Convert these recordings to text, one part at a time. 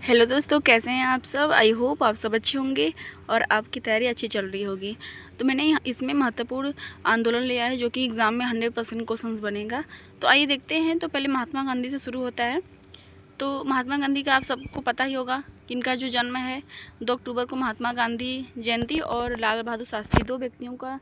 Hello दोस्तों, कैसे हैं आप सब। आई होप आप सब अच्छे होंगे और आपकी तैयारी अच्छी चल रही होगी। तो मैंने इसमें महत्वपूर्ण आंदोलन लिया है जो कि एग्ज़ाम में 100% क्वेश्चंस बनेगा। तो आइए देखते हैं। तो पहले महात्मा गांधी से शुरू होता है। तो महात्मा गांधी का आप सबको पता ही होगा कि इनका जो जन्म है 2 अक्टूबर को महात्मा गांधी जयंती और लाल बहादुर शास्त्री 2 व्यक्तियों का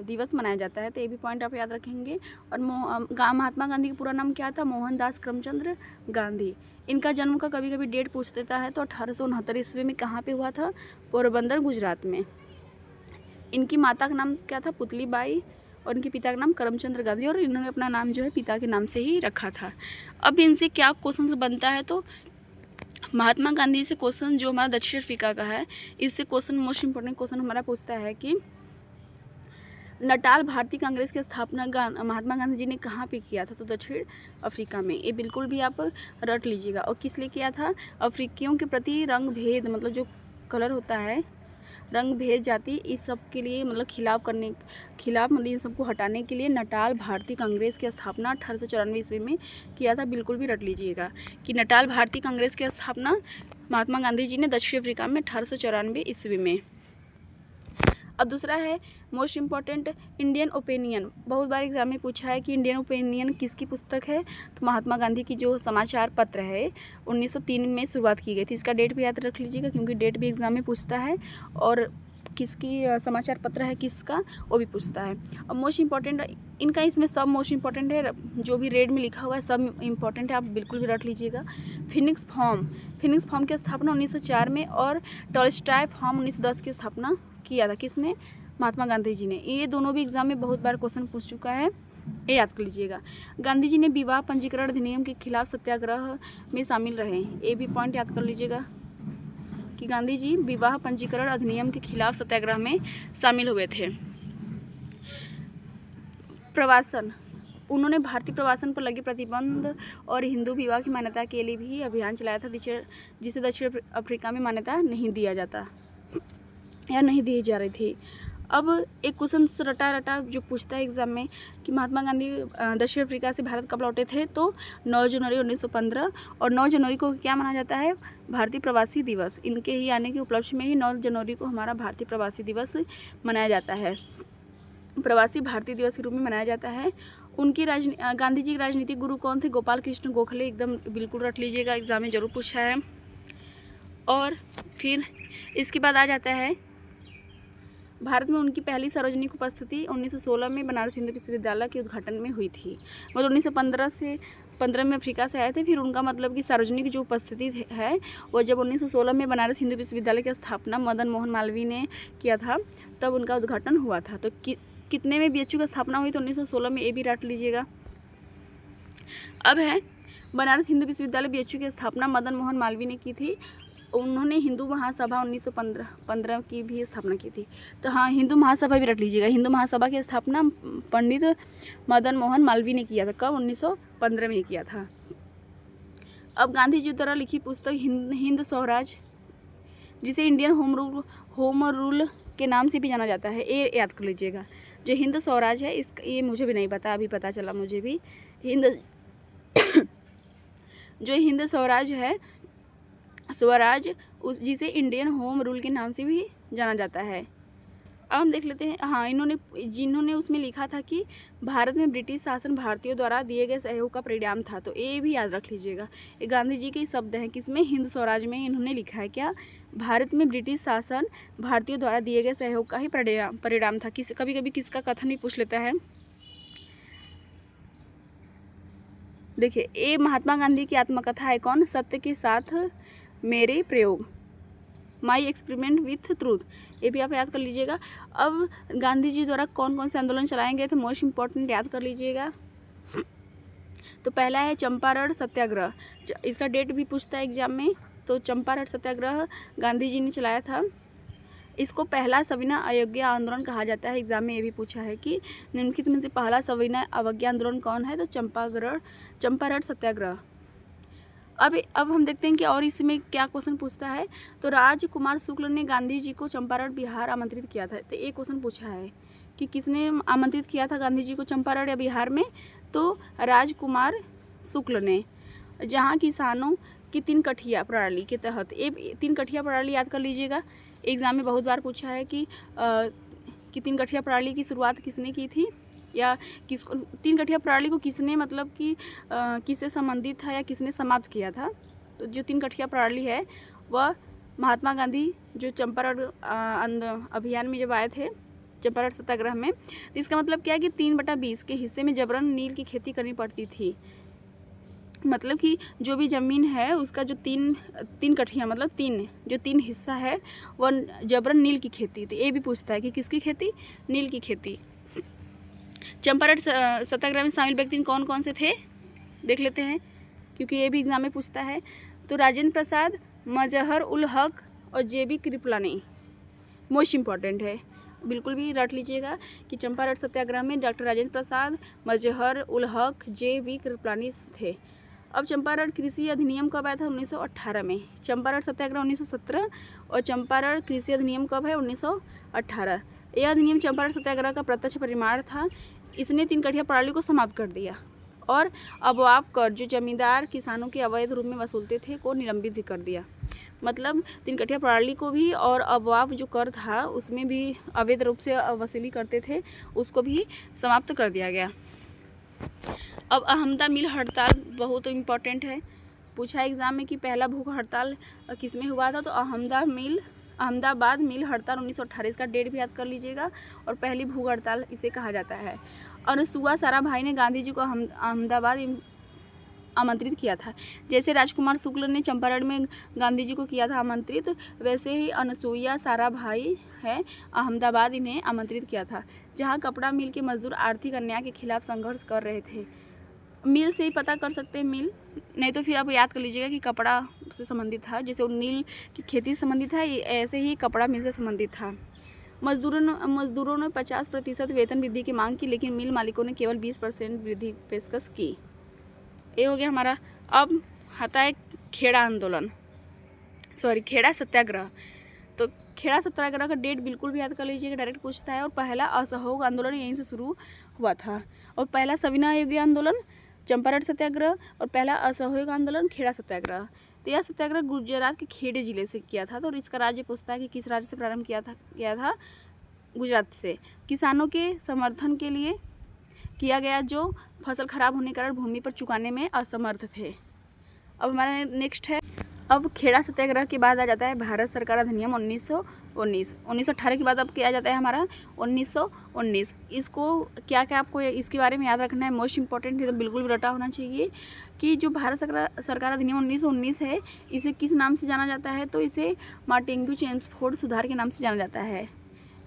दिवस मनाया जाता है। तो ये भी पॉइंट आप याद रखेंगे। और महात्मा गांधी का पूरा नाम क्या था? मोहनदास करमचंद गांधी। इनका जन्म का कभी कभी डेट पूछ देता है। तो 1869 ईस्वी में कहाँ पे हुआ था? पोरबंदर, गुजरात में। इनकी माता का नाम क्या था? पुतली बाई। और इनके पिता का नाम करमचंद गांधी। और इन्होंने अपना नाम जो है पिता के नाम से ही रखा था। अब इनसे क्या क्वेश्चन बनता है? तो महात्मा गांधी से क्वेश्चन जो हमारा दक्षिण अफ्रीका का है, इससे क्वेश्चन मोस्ट इंपॉर्टेंट क्वेश्चन हमारा पूछता है कि नटाल भारतीय कांग्रेस की स्थापना महात्मा गांधी जी ने कहाँ पे किया था? तो दक्षिण अफ्रीका में। ये बिल्कुल भी आप रट लीजिएगा। और किस लिए किया था? अफ्रीकियों के प्रति रंग भेद, मतलब जो कलर होता है, रंग भेद, जाति, इस सब के लिए मतलब खिलाफ मतलब इन सबको हटाने के लिए नटाल भारतीय कांग्रेस की स्थापना 1894 ईस्वी में किया था। बिल्कुल भी रट लीजिएगा कि नटाल भारतीय कांग्रेस की स्थापना महात्मा गांधी जी ने दक्षिण अफ्रीका में 1894 ईस्वी में। अब दूसरा है मोस्ट इम्पॉर्टेंट इंडियन ओपिनियन। बहुत बार एग्जाम में पूछा है कि इंडियन ओपिनियन किसकी पुस्तक है? तो महात्मा गांधी की जो समाचार पत्र है 1903 में शुरुआत की गई थी। इसका डेट भी याद रख लीजिएगा क्योंकि डेट भी एग्जाम में पूछता है। और किसकी समाचार पत्र है किसका, वो भी पूछता है। अब मोस्ट इम्पॉर्टेंट इनका इसमें सब मोस्ट इम्पॉर्टेंट है, जो भी रेड में लिखा हुआ है सब इम्पॉर्टेंट है, आप बिल्कुल भी रट लीजिएगा। फिनिक्स फॉर्म की स्थापना 1904 में और टॉलस्टॉय फॉर्म 1910 की स्थापना किया था। किसने? महात्मा गांधी जी ने। ये दोनों भी एग्जाम में बहुत बार क्वेश्चन पूछ चुका है, ये याद कर लीजिएगा। गांधी जी ने विवाह पंजीकरण अधिनियम के खिलाफ सत्याग्रह में शामिल रहे, ये भी पॉइंट याद कर लीजिएगा कि गांधी जी विवाह पंजीकरण अधिनियम के खिलाफ सत्याग्रह में शामिल हुए थे। प्रवासन, उन्होंने भारतीय प्रवासन पर लगे प्रतिबंध और हिंदू विवाह की मान्यता के लिए भी अभियान चलाया था, जिसे दक्षिण अफ्रीका में मान्यता नहीं दिया जाता या नहीं दी जा रही थी। अब एक क्वेश्चन रटा जो पूछता है एग्जाम में कि महात्मा गांधी दक्षिण अफ्रीका से भारत कब लौटे थे? तो 9 जनवरी 1915। और 9 जनवरी को क्या माना जाता है? भारतीय प्रवासी दिवस। इनके ही आने के उपलक्ष्य में ही 9 जनवरी को हमारा भारतीय प्रवासी दिवस मनाया जाता है, प्रवासी भारतीय दिवस के रूप में मनाया जाता है। उनकी गांधी जी के राजनीतिक गुरु कौन थे? गोपाल कृष्ण गोखले। एकदम बिल्कुल रट लीजिएगा, एग्जाम में जरूर पूछा है। और फिर इसके बाद आ जाता है भारत में उनकी पहली सार्वजनिक उपस्थिति 1916 में बनारस हिंदू विश्वविद्यालय के उद्घाटन में हुई थी। मतलब 1915 में अफ्रीका से आए थे। फिर उनका मतलब कि सार्वजनिक जो उपस्थिति है वो जब 1916 में बनारस हिंदू विश्वविद्यालय की स्थापना मदन मोहन मालवीय ने किया था, तब उनका उद्घाटन हुआ था। तो कितने में बीएचयू की स्थापना हुई? तो 1916 में, ये भी रट लीजिएगा। अब है बनारस हिंदू विश्वविद्यालय बीएचयू की स्थापना मदन मोहन मालवीय ने की थी। उन्होंने हिंदू महासभा 1915 की भी स्थापना की थी। तो हाँ, हिंदू महासभा भी रख लीजिएगा। हिंदू महासभा की स्थापना पंडित मदन मोहन मालवीय ने किया था। कब? 1915 में ही किया था। अब गांधी जी द्वारा लिखी पुस्तक हिंद स्वराज, जिसे इंडियन होम रूल के नाम से भी जाना जाता है, ये याद कर लीजिएगा। जो हिंद स्वराज है, ये मुझे भी नहीं पता, अभी पता चला मुझे भी। जो हिंद स्वराज है, जिसे इंडियन होम रूल के नाम से भी जाना जाता है। अब हम देख लेते हैं। हाँ, जिन्होंने उसमें लिखा था कि भारत में ब्रिटिश शासन भारतीयों द्वारा दिए गए सहयोग का परिणाम था, तो ये भी याद रख लीजिएगा। ये गांधी जी के शब्द हैं। किसमें? हिंद स्वराज में इन्होंने लिखा है क्या? भारत में ब्रिटिश शासन भारतीयों द्वारा दिए गए सहयोग का ही परिणाम था। कभी कभी किसका कथन भी पूछ लेता है। देखिए, ये महात्मा गांधी की आत्मकथा है। कौन? सत्य के साथ मेरे प्रयोग, माई एक्सपेरिमेंट विथ ट्रूथ। ये भी आप याद कर लीजिएगा। अब गांधी जी द्वारा कौन कौन से आंदोलन चलाए गए थे, मोस्ट इम्पॉर्टेंट याद कर लीजिएगा। तो पहला है चंपारण सत्याग्रह। इसका डेट भी पूछता है एग्जाम में। तो चंपारण सत्याग्रह गांधी जी ने चलाया था। इसको पहला सविनय अवज्ञा आंदोलन कहा जाता है। एग्जाम में ये भी पूछा है कि निम्नलिखित में से पहला सविनय अवज्ञा आंदोलन कौन है? तो चंपारण सत्याग्रह। अब हम देखते हैं कि और इसमें क्या क्वेश्चन पूछता है। तो राजकुमार शुक्ल ने गांधी जी को चंपारण बिहार आमंत्रित किया था। तो एक क्वेश्चन पूछा है कि किसने आमंत्रित किया था गांधी जी को चंपारण या बिहार में? तो राजकुमार शुक्ल ने। जहाँ किसानों कि तीन कठिया प्रणाली के तहत, ये तीन कठिया प्रणाली याद कर लीजिएगा। एग्ज़ाम में बहुत बार पूछा है कि तीन कठिया प्रणाली की शुरुआत किसने की थी, या किसको तीन कठिया प्रणाली को किसने मतलब कि किससे संबंधित था या किसने समाप्त किया था। तो जो तीन कठिया प्रणाली है वह महात्मा गांधी जो चंपारण अभियान में जब आए थे, चंपारण सत्याग्रह में, तो इसका मतलब क्या है कि 3/20 के हिस्से में जबरन नील की खेती करनी पड़ती थी। मतलब कि जो भी ज़मीन है उसका जो तीन कठिया मतलब तीन हिस्सा है वह जबरन नील की खेती। तो ये भी पूछता है कि किसकी खेती, नील की खेती। चंपारण सत्याग्रह में शामिल व्यक्ति कौन कौन से थे देख लेते हैं, क्योंकि ये भी एग्जाम में पूछता है। तो राजेंद्र प्रसाद, मजहर उल हक और JB कृपलानी मोस्ट इम्पॉर्टेंट है, बिल्कुल भी रट लीजिएगा कि चंपारण सत्याग्रह में डॉक्टर राजेंद्र प्रसाद, मजहर उल हक, JB कृपलानी थे। अब चंपारण कृषि अधिनियम कब आया था? 1918 में। चंपारण सत्याग्रह 1917 और चंपारण कृषि अधिनियम कब है? 1918। यह अधिनियम चंपारण सत्याग्रह का प्रत्यक्ष परिमाण था। इसने तीन कठिया प्रणाली को समाप्त कर दिया और अबवाब कर जो जमींदार किसानों के अवैध रूप में वसूलते थे को निलंबित भी कर दिया। मतलब तीन कठिया प्रणाली को भी और अबवाब जो कर था उसमें भी अवैध रूप से वसूली करते थे उसको भी समाप्त कर दिया गया। अब अहमदा मिल हड़ताल बहुत इम्पोर्टेंट है, पूछा एग्जाम में कि पहला भूख हड़ताल किस में हुआ था? तो अहमदाबाद मिल हड़ताल 1918, इसका डेट भी याद कर लीजिएगा। और पहली भूख हड़ताल इसे कहा जाता है। अनसुआ साराभाई ने गांधी जी को अहमदाबाद आमंत्रित किया था। जैसे राजकुमार शुक्ल ने चंपारण में गांधी जी को किया था आमंत्रित, वैसे ही अनसुईया साराभाई है अहमदाबाद इन्हें आमंत्रित किया था, जहां कपड़ा मिल के मजदूर आर्थिक अन्याय के खिलाफ संघर्ष कर रहे थे। मिल से ही पता कर सकते हैं मिल, नहीं तो फिर आप याद कर लीजिएगा कि कपड़ा से संबंधित था, जैसे नील की खेती से संबंधित था ऐसे ही कपड़ा मिल से संबंधित था। मजदूरों ने 50% वेतन वृद्धि की मांग की, लेकिन मिल मालिकों ने केवल 20% वृद्धि पेशकश की। ये हो गया हमारा। अब आता है खेड़ा सत्याग्रह। तो खेड़ा सत्याग्रह का डेट बिल्कुल भी याद कर लीजिएगा, डायरेक्ट पूछता है। और पहला असहयोग आंदोलन यहीं से शुरू हुआ था। और पहला सविनय आंदोलन चंपारण सत्याग्रह और पहला असहयोग आंदोलन खेड़ा सत्याग्रह। तो यह सत्याग्रह गुजरात के खेड़े जिले से किया था। तो इसका राज्य पूछता है कि किस राज्य से प्रारंभ किया था? गुजरात से। किसानों के समर्थन के लिए किया गया जो फसल खराब होने के कारण भूमि पर चुकाने में असमर्थ थे। अब हमारा नेक्स्ट है, अब खेड़ा सत्याग्रह के बाद आ जाता है भारत सरकार अधिनियम 1919। 1918 के बाद अब क्या आ जाता है हमारा 1919। इसको क्या आपको इसके बारे में याद रखना है, मोस्ट इंपॉर्टेंट है, तो बिल्कुल भी रटा होना चाहिए कि जो भारत सरकार अधिनियम 1919 है इसे किस नाम से जाना जाता है? तो इसे मार्टिन चेम्सफोर्ड सुधार के नाम से जाना जाता है।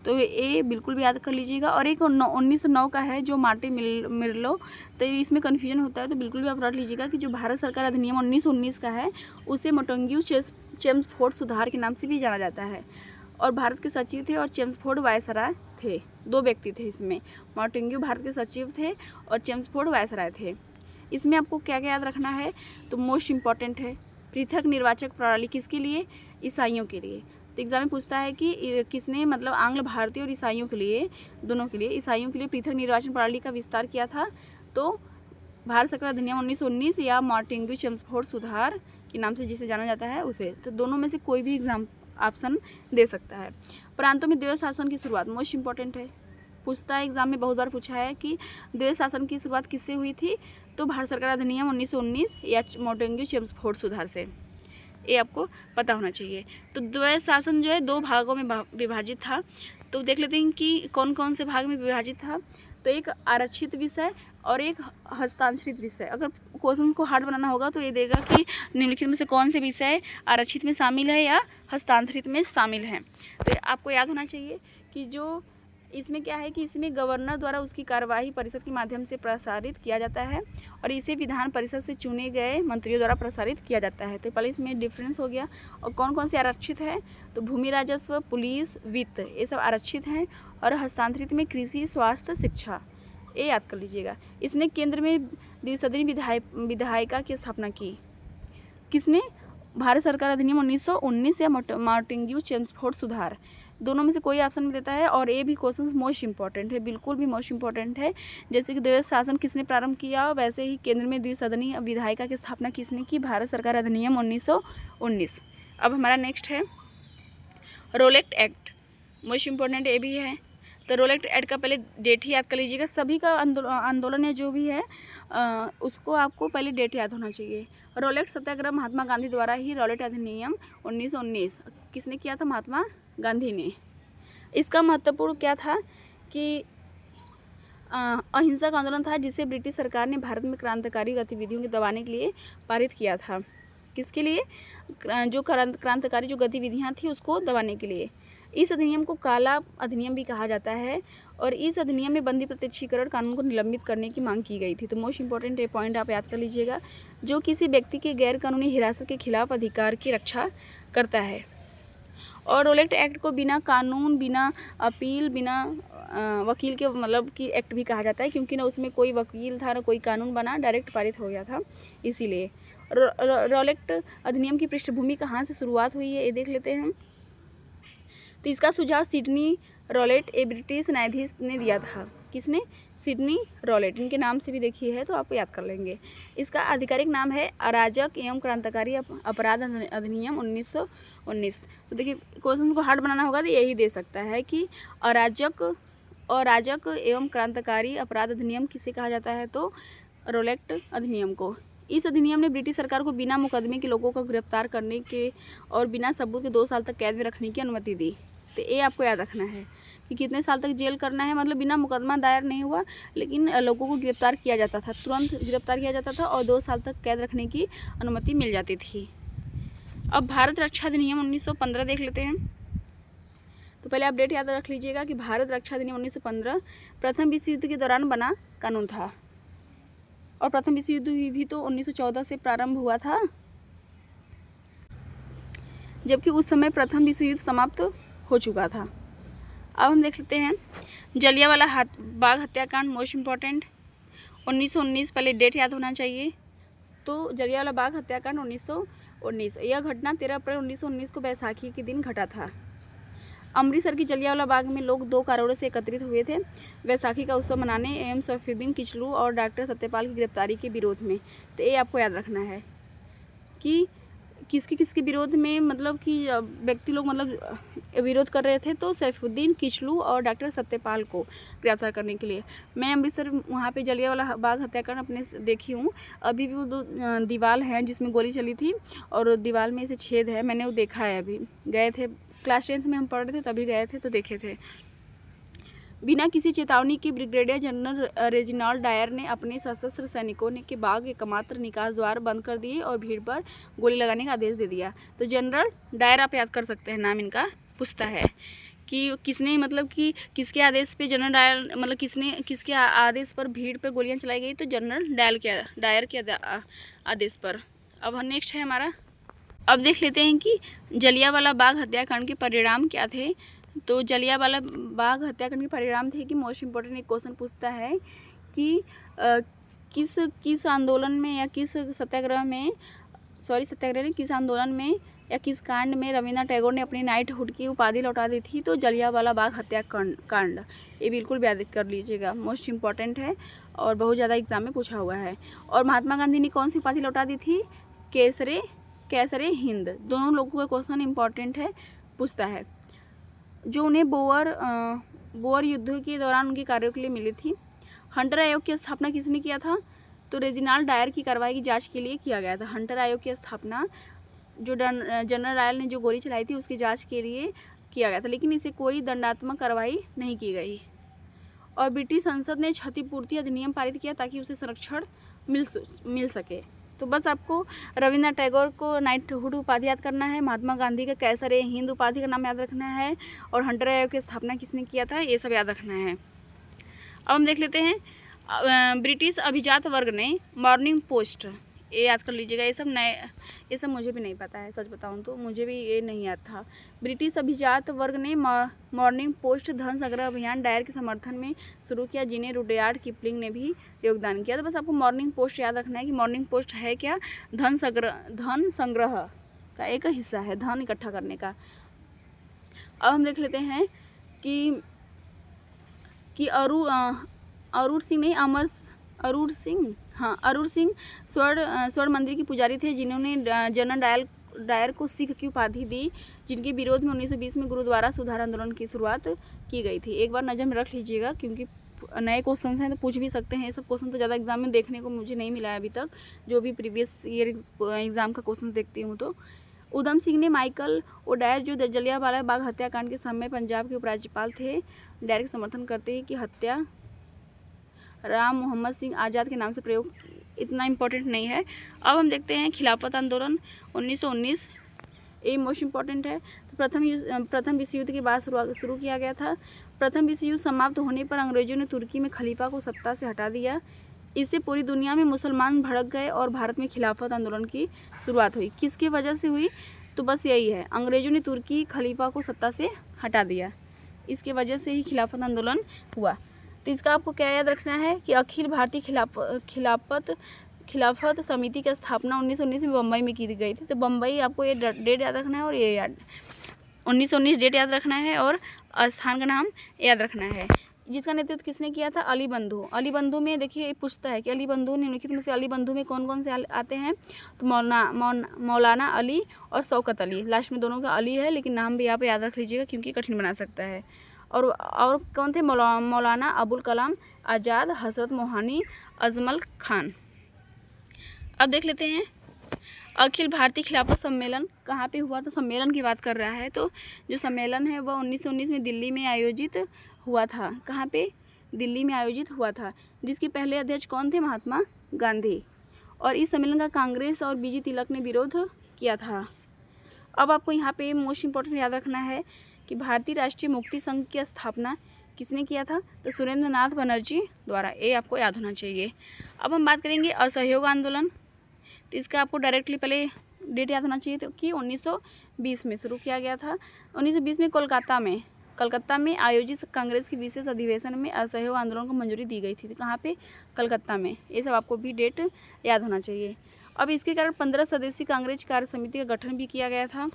तो ये बिल्कुल भी याद कर लीजिएगा। और एक 1909 का है जो मार्टिन मिर्लो, तो इसमें कन्फ्यूजन होता है, तो बिल्कुल भी आप रट लीजिएगा कि जो भारत सरकार अधिनियम 1919 का है उसे मोंटेग्यू चेम्सफोर्ड सुधार के नाम से भी जाना जाता है। और भारत के सचिव थे और चेम्सफोर्ड वायसराय थे, दो व्यक्ति थे इसमें। मोंटेग्यू भारत के सचिव थे और चेम्सफोर्ड वायसराय थे। इसमें आपको क्या क्या याद रखना है? तो मोस्ट इम्पॉर्टेंट है पृथक निर्वाचक प्रणाली किसके लिए? ईसाइयों के लिए। तो एग्जाम में पूछता है कि किसने मतलब आंग्ल भारतीय और ईसाइयों के लिए, दोनों के लिए, ईसाइयों के लिए पृथक निर्वाचन प्रणाली का विस्तार किया था? तो भारत सरकार अधिनियम 1919 या मार्टिन चेम्सफोर्ड सुधार के नाम से जिसे जाना जाता है उसे। तो दोनों में से कोई भी एग्जाम ऑप्शन दे सकता है। प्रांतों में द्वैध शासन की शुरुआत मोस्ट इंपॉर्टेंट है, पूछता है एग्जाम में बहुत बार पूछा है कि द्वैध शासन की शुरुआत किससे हुई थी? तो भारत सरकार अधिनियम 1919 या मोंटेग्यू चेम्सफोर्ड सुधार से। ये आपको पता होना चाहिए। तो द्वैध शासन जो है दो भागों में विभाजित था। तो देख लेते हैं कि कौन कौन से भाग में विभाजित था। तो एक आरक्षित विषय और एक हस्तांतरित विषय। अगर क्वेश्चन को हार्ड बनाना होगा तो ये देगा कि निम्नलिखित में से कौन से विषय आरक्षित में शामिल है या हस्तांतरित में शामिल है। तो आपको याद होना चाहिए कि जो इसमें क्या है कि इसमें गवर्नर द्वारा उसकी कार्यवाही परिषद के माध्यम से प्रसारित किया जाता है और इसे विधान परिषद से चुने गए मंत्रियों द्वारा प्रसारित किया जाता है। तो पहले इसमें डिफरेंस हो गया। और कौन कौन से आरक्षित है? तो भूमि, राजस्व, पुलिस, वित्त, ये सब आरक्षित हैं। और हस्तांतरित में कृषि, स्वास्थ्य, शिक्षा, ये याद कर लीजिएगा। इसने केंद्र में द्विसदनी विधायिका की स्थापना की। किसने? भारत सरकार अधिनियम 1919 या मार्टिन चेम्सफोर्ड सुधार। दोनों में से कोई ऑप्शन में देता है। और ये भी क्वेश्चन मोस्ट इंपॉर्टेंट है, बिल्कुल भी मोस्ट इंपॉर्टेंट है। जैसे कि द्वैध शासन किसने प्रारंभ किया, वैसे ही केंद्र में द्विसदनीय विधायिका की स्थापना किसने की, भारत सरकार अधिनियम 1919। अब हमारा नेक्स्ट है रोलेट एक्ट, मोस्ट इंपॉर्टेंट ये भी है। तो रोलेट एक्ट का पहले डेट ही याद कर लीजिएगा। सभी का आंदोलन या जो भी है उसको आपको पहले डेट याद होना चाहिए। रोलेट सत्याग्रह महात्मा गांधी द्वारा ही रोलेट अधिनियम 1919 किसने किया था, महात्मा गांधी ने। इसका महत्वपूर्ण क्या था कि अहिंसक आंदोलन था जिसे ब्रिटिश सरकार ने भारत में क्रांतिकारी गतिविधियों को दबाने के लिए पारित किया था। किसके लिए, जो क्रांतिकारी जो गतिविधियां थी उसको दबाने के लिए। इस अधिनियम को काला अधिनियम भी कहा जाता है और इस अधिनियम में बंदी प्रत्यक्षीकरण कानून को निलंबित करने की मांग की गई थी। तो मोस्ट इंपॉर्टेंट ये पॉइंट आप याद कर लीजिएगा, जो किसी व्यक्ति के गैर कानूनी हिरासत के खिलाफ अधिकार की रक्षा करता है। और रोलेट एक्ट को बिना कानून, बिना अपील, बिना वकील के मतलब कि एक्ट भी कहा जाता है, क्योंकि ना उसमें कोई वकील था ना कोई कानून बना, डायरेक्ट पारित हो गया था। इसीलिए रोलेट अधिनियम की पृष्ठभूमि कहाँ से शुरुआत हुई है ये देख लेते हैं। तो इसका सुझाव सिडनी रोलेट एक ब्रिटिश न्यायाधीश ने दिया था। किसने, सिडनी रोलेट, इनके नाम से भी देखिए है तो आप याद कर लेंगे। इसका आधिकारिक नाम है अराजक एवं क्रांतिकारी अपराध अधिनियम 1919। तो देखिए क्वेश्चन को हार्ड बनाना होगा तो यही दे सकता है कि अराजक एवं क्रांतिकारी अपराध अधिनियम किसे कहा जाता है, तो रोलेट अधिनियम को। इस अधिनियम ने ब्रिटिश सरकार को बिना मुकदमे के लोगों को गिरफ्तार करने के और बिना सबूत के 2 साल तक कैद में रखने की अनुमति दी। तो ये आपको याद रखना है कि कितने साल तक जेल करना है, मतलब बिना मुकदमा दायर नहीं हुआ लेकिन लोगों को गिरफ्तार किया जाता था, तुरंत गिरफ्तार किया जाता था और 2 साल तक कैद रखने की अनुमति मिल जाती थी। अब भारत रक्षा अधिनियम 1915 देख लेते हैं। तो पहले अपडेट याद रख लीजिएगा कि भारत रक्षा अधिनियम 1915 प्रथम विश्व युद्ध के दौरान बना कानून था और प्रथम विश्व युद्ध भी तो 1914 से प्रारंभ हुआ था, जबकि उस समय प्रथम विश्व युद्ध समाप्त हो चुका था। अब हम देख लेते हैं जलियांवाला बाग हत्याकांड, मोस्ट इम्पॉर्टेंट 1919, पहले डेट याद होना चाहिए। तो जलियांवाला बाग हत्याकांड 1919, यह घटना 13 अप्रैल 1919 को बैसाखी के दिन घटा था। अमृतसर की जलियांवाला बाग में लोग 2 कारणों से एकत्रित हुए थे, बैसाखी का उत्सव मनाने एवं सैफुद्दीन किचलू और डॉक्टर सत्यपाल की गिरफ्तारी के विरोध में। तो ये आपको याद रखना है कि किसके विरोध में, मतलब कि व्यक्ति लोग मतलब विरोध कर रहे थे, तो सैफुद्दीन किचलू और डॉक्टर सत्यपाल को गिरफ्तार करने के लिए। मैं अमृतसर वहाँ पे जलियांवाला बाग हत्याकांड अपने देखी हूँ, अभी भी वो 2 दीवार हैं जिसमें गोली चली थी और दीवार में से छेद है, मैंने वो देखा है। अभी गए थे, क्लास 10th में हम पढ़ रहे थे तभी गए थे तो देखे थे। बिना किसी चेतावनी के ब्रिगेडियर जनरल रेजिनाल्ड डायर ने अपने सशस्त्र सैनिकों ने के बाग एकमात्र निकास द्वार बंद कर दिए और भीड़ पर गोली लगाने का आदेश दे दिया। तो जनरल डायर आप याद कर सकते हैं, नाम इनका पूछता है कि किसने, मतलब कि किसके आदेश पे जनरल डायर, मतलब किसके आदेश पर भीड़ पर गोलियां चलाई गई, तो जनरल डायर के आदेश पर। अब नेक्स्ट है हमारा, अब देख लेते हैं कि जलियांवाला बाग हत्याकांड के परिणाम क्या थे। तो जलियांवाला बाग हत्याकांड के परिणाम थे कि मोस्ट इम्पोर्टेंट एक क्वेश्चन पूछता है कि किस आंदोलन में या किस सत्याग्रह में, किस आंदोलन में या किस कांड में रविन्द्रनाथ टैगोर ने अपनी नाइटहुड की उपाधि लौटा दी थी। तो जलियांवाला बाग हत्याकांड, ये बिल्कुल याद कर लीजिएगा, मोस्ट इम्पॉर्टेंट है और बहुत ज़्यादा एग्जाम में पूछा हुआ है। और महात्मा गांधी ने कौन सी उपाधि लौटा दी थी, कैसरे हिंद। दोनों लोगों का क्वेश्चन इंपॉर्टेंट है, पूछता है। जो उन्हें बोअर युद्ध के दौरान उनके कार्यों के लिए मिली थी। हंटर आयोग की स्थापना किसने किया था, तो रेजिनाल्ड डायर की कार्रवाई की जांच के लिए किया गया था। हंटर आयोग की स्थापना जो जनरल डायर ने जो गोली चलाई थी उसकी जांच के लिए किया गया था, लेकिन इसे कोई दंडात्मक कार्रवाई नहीं की गई। और ब्रिटिश संसद ने क्षतिपूर्ति अधिनियम पारित किया ताकि उसे संरक्षण मिल सके। तो बस आपको रविन्द्रनाथ टैगोर को नाइटहुड उपाधि याद करना है, महात्मा गांधी का कैसरे हिंद उपाधि का नाम याद रखना है और हंटर आयोग की स्थापना किसने किया था, ये सब याद रखना है। अब हम देख लेते हैं ब्रिटिश अभिजात वर्ग ने मॉर्निंग पोस्ट, ये याद कर लीजिएगा, ये सब मुझे भी नहीं पता है, सच बताऊं तो मुझे भी ये नहीं याद था। ब्रिटिश अभिजात वर्ग ने मॉर्निंग पोस्ट धन संग्रह अभियान डायर के समर्थन में शुरू किया, जिन्हें रुडयार्ड किपलिंग ने भी योगदान किया। तो बस आपको मॉर्निंग पोस्ट याद रखना है कि मॉर्निंग पोस्ट है क्या, धन संग्रह का एक हिस्सा है, धन इकट्ठा करने का। अब हम देख लेते हैं कि अरूर सिंह नहीं, अरूर सिंह, हाँ अरूर सिंह स्वर्ण मंदिर के पुजारी थे, जिन्होंने जनरल डायर को सिख की उपाधि दी, जिनके विरोध में 1920 में गुरुद्वारा सुधार आंदोलन की शुरुआत की गई थी। एक बार नज़र में रख लीजिएगा, क्योंकि नए क्वेश्चन हैं तो पूछ भी सकते हैं। ये सब क्वेश्चन तो ज़्यादा एग्जाम में देखने को मुझे नहीं मिला है अभी तक, जो भी प्रीवियस ईयर एग्ज़ाम का क्वेश्चन देखती हूँ। तो उधम सिंह ने माइकल ओडायर, जो जलियांवाला बाग हत्याकांड के समय पंजाब के उपराज्यपाल थे, डायर का समर्थन करते हैं कि हत्या राम मोहम्मद सिंह आज़ाद के नाम से प्रयोग इतना इम्पोर्टेंट नहीं है। अब हम देखते हैं खिलाफत आंदोलन 1919, ये मोस्ट इम्पॉर्टेंट है। तो प्रथम विश्व युद्ध के बाद शुरू किया गया था। प्रथम विश्व युद्ध समाप्त होने पर अंग्रेजों ने तुर्की में खलीफा को सत्ता से हटा दिया। इससे पूरी दुनिया में मुसलमान भड़क गए और भारत में खिलाफत आंदोलन की शुरुआत हुई। किसकी वजह से हुई? तो बस यही है, अंग्रेजों ने तुर्की खलीफा को सत्ता से हटा दिया, इसके वजह से ही खिलाफत आंदोलन हुआ। तो इसका आपको क्या याद रखना है कि अखिल भारतीय खिलाफत समिति की स्थापना 1919 में बम्बई में की गई थी। तो बम्बई आपको ये डेट याद रखना है, और ये 1919 डेट याद रखना है, और स्थान का नाम याद रखना है। जिसका नेतृत्व किसने किया था? अली बंधु। अली बंधु में देखिए पूछता है कि अली बंधु निम्नलिखित में से अली बंधु में कौन कौन से आते हैं? तो मौलाना अली और शौकत अली, लास्ट में दोनों का अली है, लेकिन नाम भी आप याद रख लीजिएगा क्योंकि कठिन बना सकता है। और कौन थे? मौलाना अबुल कलाम आज़ाद, हज़रत मोहानी, अजमल खान। अब देख लेते हैं अखिल भारतीय खिलाफत सम्मेलन कहाँ पे हुआ। तो सम्मेलन की बात कर रहा है, तो जो सम्मेलन है वह 1919 में दिल्ली में आयोजित हुआ था। कहाँ पे? दिल्ली में आयोजित हुआ था, जिसके पहले अध्यक्ष कौन थे? महात्मा गांधी। और इस सम्मेलन का कांग्रेस और बीजी तिलक ने विरोध किया था। अब आपको यहाँ पे मोस्ट इम्पोर्टेंट याद रखना है कि भारतीय राष्ट्रीय मुक्ति संघ की स्थापना किसने किया था? तो सुरेंद्र नाथ बनर्जी द्वारा, ये आपको याद होना चाहिए। अब हम बात करेंगे असहयोग आंदोलन। तो इसका आपको डायरेक्टली पहले डेट याद होना चाहिए, तो कि 1920 में शुरू किया गया था। 1920 में कलकत्ता में आयोजित कांग्रेस के विशेष अधिवेशन में असहयोग आंदोलन को मंजूरी दी गई थी। तो कहाँ पे? कलकत्ता में। ये सब आपको भी डेट याद होना चाहिए। अब इसके कारण 15 सदस्यीय कांग्रेस कार्य समिति का गठन भी किया गया था।